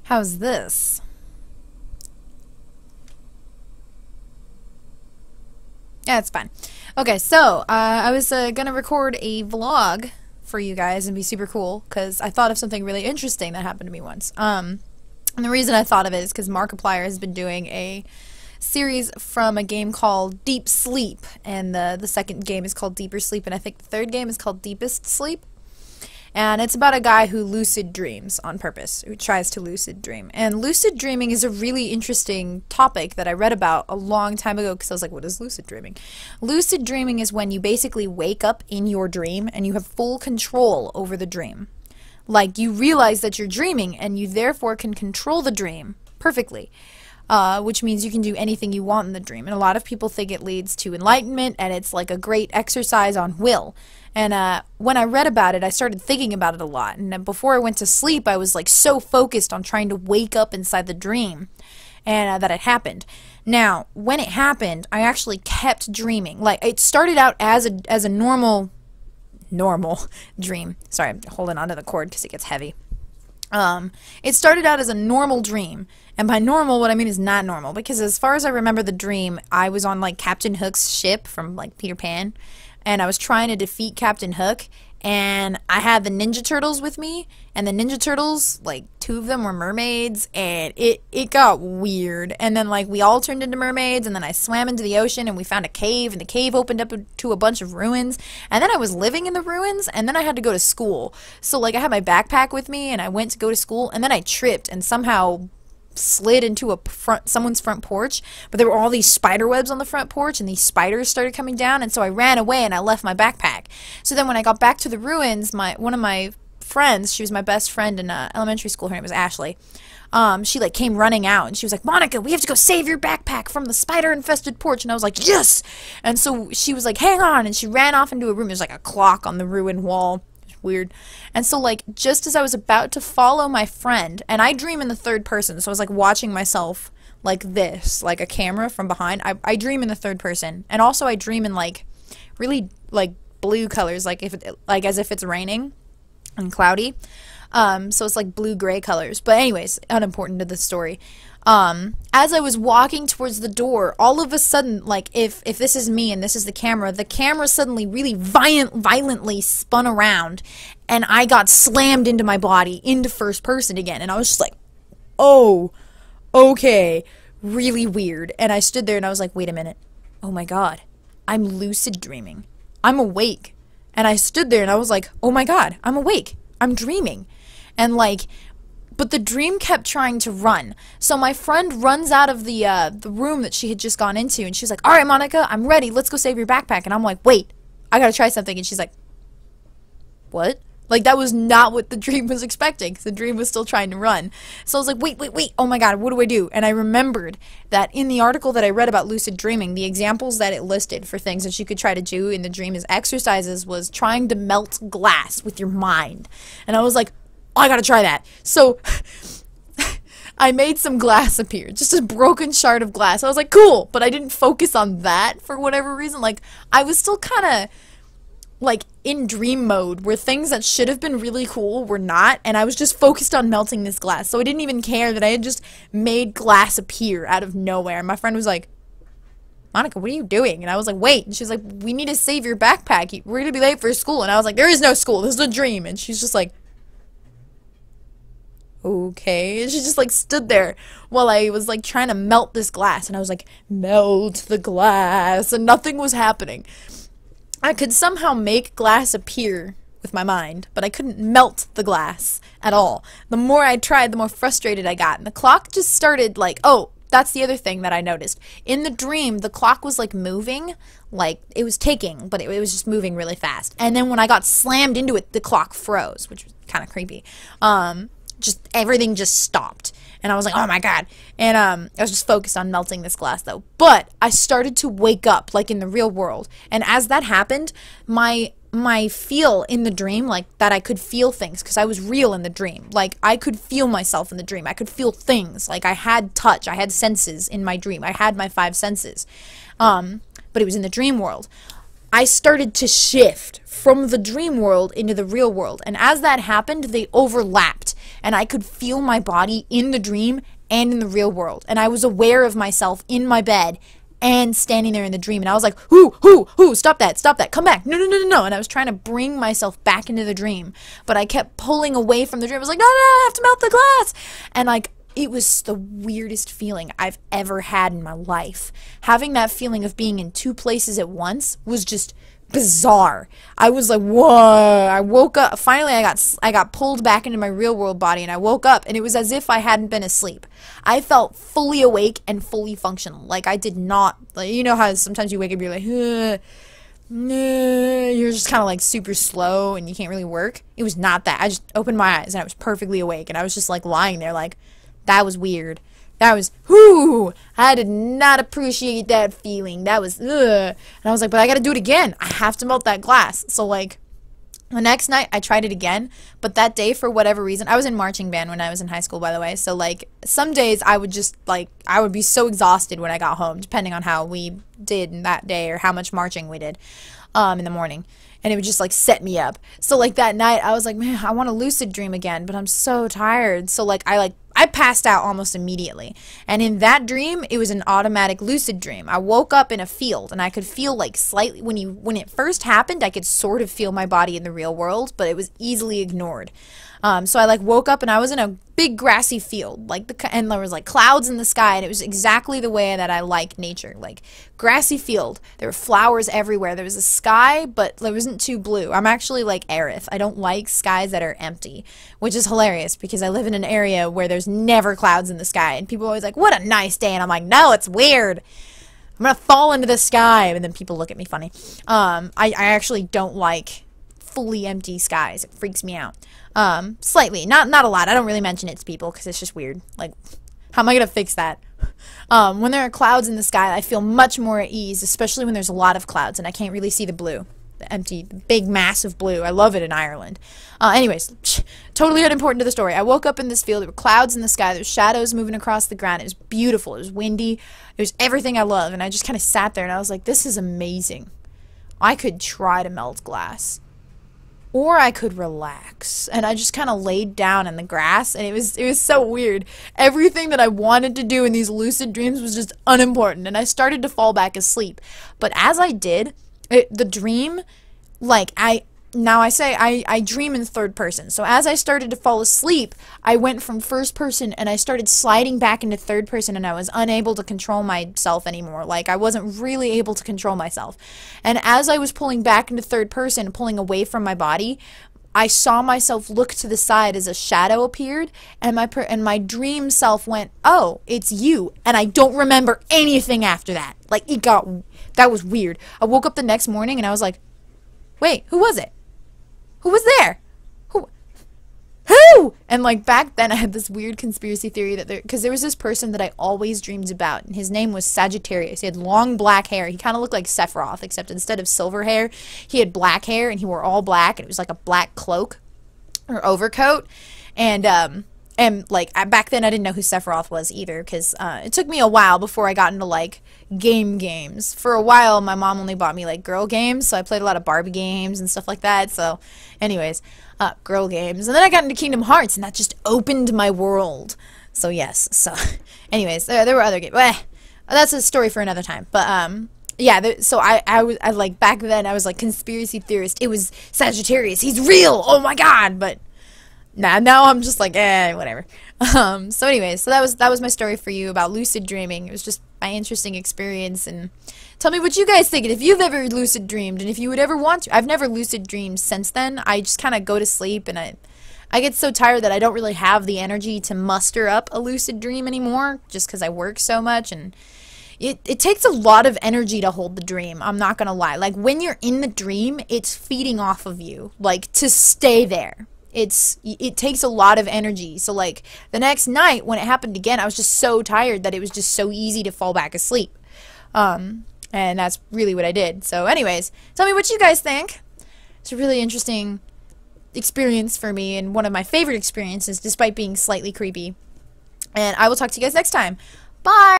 How's this? Yeah, it's fine. Okay, so I was gonna record a vlog for you guys and be super cool because I thought of something really interesting that happened to me once. And the reason I thought of it is because Markiplier has been doing a series from a game called Deep Sleep, and the second game is called Deeper Sleep, and I think the third game is called Deepest Sleep. And it's about a guy who lucid dreams on purpose, who tries to lucid dream. And lucid dreaming is a really interesting topic that I read about a long time ago because I was like, what is lucid dreaming? Lucid dreaming is when you basically wake up in your dream and you have full control over the dream. Like, you realize that you're dreaming and you therefore can control the dream perfectly. Which means you can do anything you want in the dream. And a lot of people think it leads to enlightenment, and it's like a great exercise on will. And when I read about it, I started thinking about it a lot. And before I went to sleep, I was like so focused on trying to wake up inside the dream, and that it happened. Now, when it happened, I actually kept dreaming. Like, it started out as a normal dream. Sorry, I'm holding onto the cord because it gets heavy. It started out as a normal dream, and by normal, what I mean is not normal, because as far as I remember the dream, I was on, like, Captain Hook's ship from, like, Peter Pan, and I was trying to defeat Captain Hook, and I had the Ninja Turtles with me, and the Ninja Turtles, like, 2 of them were mermaids, and it got weird, and then, like, we all turned into mermaids, and then I swam into the ocean, and we found a cave, and the cave opened up to a bunch of ruins, and then I was living in the ruins, and then I had to go to school. So, like, I had my backpack with me, and I went to go to school, and then I tripped, and somehow slid into someone's front porch, but there were all these spider webs on the front porch, and these spiders started coming down, and so I ran away and I left my backpack. So then when I got back to the ruins, one of my friends, she was my best friend in elementary school, her name was Ashley, she like came running out, and she was like, Monica, we have to go save your backpack from the spider infested porch. And I was like, yes. And so she was like, hang on, and she ran off into a room. There's like a clock on the ruined wall. Weird. And so, like, just as I was about to follow my friend, and I dream in the third person, so I was like watching myself like this, like a camera from behind. I dream in the third person, and also I dream in like really like blue colors, like as if it's raining and cloudy. So it's like blue-gray colors. But anyways, unimportant to the story. As I was walking towards the door, all of a sudden, like, if this is me and this is the camera suddenly really violently spun around, and I got slammed into my body, into first person again, and I was just like, oh, okay, really weird. And I stood there and I was like, wait a minute, oh my god, I'm lucid dreaming. I'm awake. And I stood there and I was like, oh my god, I'm awake. I'm dreaming. And like, but the dream kept trying to run. So my friend runs out of the room that she had just gone into, and she's like, all right, Monica, I'm ready. Let's go save your backpack. And I'm like, wait, I gotta try something. And she's like, what? Like, that was not what the dream was expecting, because the dream was still trying to run. So I was like, wait, oh my god, what do I do? And I remembered that in the article that I read about lucid dreaming, the examples that it listed for things that you could try to do in the dream as exercises was trying to melt glass with your mind. And I was like, oh, I gotta try that. So I made some glass appear, just a broken shard of glass. I was like, cool, but I didn't focus on that for whatever reason. Like, I was still kind of like in dream mode where things that should have been really cool were not, and I was just focused on melting this glass. So I didn't even care that I had just made glass appear out of nowhere. My friend was like, Monica, what are you doing? And I was like, wait. And she's like, we need to save your backpack. We're gonna be late for school. And I was like, there is no school. This is a dream. And she's just like, okay. And she just like stood there while I was like trying to melt this glass, and I was like, melt the glass, and nothing was happening. I could somehow make glass appear with my mind, but I couldn't melt the glass at all. The more I tried, the more frustrated I got, and the clock just started like, oh, that's the other thing that I noticed. In the dream, the clock was like moving, like it was ticking, but it was just moving really fast. And then when I got slammed into it, the clock froze, which was kind of creepy. Just everything just stopped, and I was like, oh my god. And I was just focused on melting this glass though. But I started to wake up like in the real world, and as that happened, my feel in the dream, like that I could feel things, because I was real in the dream. Like, I could feel myself in the dream. I could feel things. Like, I had touch. I had senses in my dream. I had my 5 senses. But it was in the dream world. I started to shift from the dream world into the real world, and as that happened, they overlapped. and I could feel my body in the dream and in the real world. And I was aware of myself in my bed and standing there in the dream. And I was like, who, stop that, come back, no. And I was trying to bring myself back into the dream, but I kept pulling away from the dream. I was like, no, I have to melt the glass. And like, it was the weirdest feeling I've ever had in my life. Having that feeling of being in two places at once was just bizarre. I was like, whoa. I woke up. Finally, I got pulled back into my real world body, and I woke up, and it was as if I hadn't been asleep. I felt fully awake and fully functional. Like, I did not, like, you know how sometimes you wake up, you're like, you're just kind of like super slow and you can't really work. It was not that. I just opened my eyes and I was perfectly awake, and I was just like lying there like, that was weird. That was, I did not appreciate that feeling. That was, And I was like, but I gotta do it again. I have to melt that glass. So, like, the next night, I tried it again. But that day, for whatever reason, I was in marching band when I was in high school, by the way. So, like, some days I would just, like, I would be so exhausted when I got home, depending on how we did in that day or how much marching we did in the morning. And it would just, like, set me up. So, like, that night, I was like, man, I want a lucid dream again, but I'm so tired. So, like, I passed out almost immediately. And in that dream, it was an automatic lucid dream. I woke up in a field, and I could feel, like, slightly, when it first happened, I could sort of feel my body in the real world, but it was easily ignored. So I, like, woke up, and I was in a big grassy field, like, and there was, like, clouds in the sky, and it was exactly the way that I like nature, like, grassy field. There were flowers everywhere. There was a sky, but it wasn't too blue. I'm actually, like, Aerith. I don't like skies that are empty, which is hilarious, because I live in an area where there's never clouds in the sky, and people are always like, what a nice day, and I'm like, no, it's weird. I'm gonna fall into the sky, and then people look at me funny. I actually don't like fully empty skies. It freaks me out. Slightly, not a lot. I don't really mention it to people because it's just weird. Like, how am I gonna fix that? When there are clouds in the sky, I feel much more at ease, especially when there's a lot of clouds and I can't really see the blue, the empty, big, massive blue. I love it in Ireland. Anyways, totally unimportant to the story. I woke up in this field. There were clouds in the sky. There were shadows moving across the ground. It was beautiful. It was windy. It was everything I love. And I just kind of sat there and I was like, this is amazing. I could try to melt glass. Or I could relax. And I just kind of laid down in the grass, and it was so weird. Everything that I wanted to do in these lucid dreams was just unimportant, and I started to fall back asleep. But as I did, the dream, like, I dream in third person. So as I started to fall asleep, I went from first person and I started sliding back into third person, and I was unable to control myself anymore. Like, I wasn't really able to control myself. And as I was pulling back into third person, pulling away from my body, I saw myself look to the side as a shadow appeared, and my dream self went, oh, it's you. And I don't remember anything after that. Like, that was weird. I woke up the next morning and I was like, wait, who was it? Who was there? Who? And, like, back then I had this weird conspiracy theory that because there was this person that I always dreamed about, and his name was Sagittarius. He had long black hair. He kind of looked like Sephiroth, except instead of silver hair, he had black hair, and he wore all black, and it was like a black cloak or overcoat. And like, back then I didn't know who Sephiroth was either, because it took me a while before I got into, like, games. For a while, my mom only bought me, like, girl games, so I played a lot of Barbie games and stuff like that. So, anyways, girl games. And then I got into Kingdom Hearts, and that just opened my world. So, yes. So, anyways, there were other games. That's a story for another time. But, yeah, so I like, back then, I was, like, conspiracy theorist. It was Sagittarius. He's real! Oh, my God! But now I'm just like, whatever. So anyways, so that was my story for you about lucid dreaming. It was just my interesting experience, and tell me what you guys think, and if you've ever lucid dreamed, and if you would ever want to. I've never lucid dreamed since then. I just kind of go to sleep, and I get so tired that I don't really have the energy to muster up a lucid dream anymore, just because I work so much, and it takes a lot of energy to hold the dream. I'm not gonna lie. Like, when you're in the dream, it's feeding off of you, like, to stay there. It takes a lot of energy. So, like, the next night when it happened again, I was just so tired that it was just so easy to fall back asleep. And that's really what I did. So anyways, tell me what you guys think. It's a really interesting experience for me, and one of my favorite experiences, despite being slightly creepy. And I will talk to you guys next time. Bye!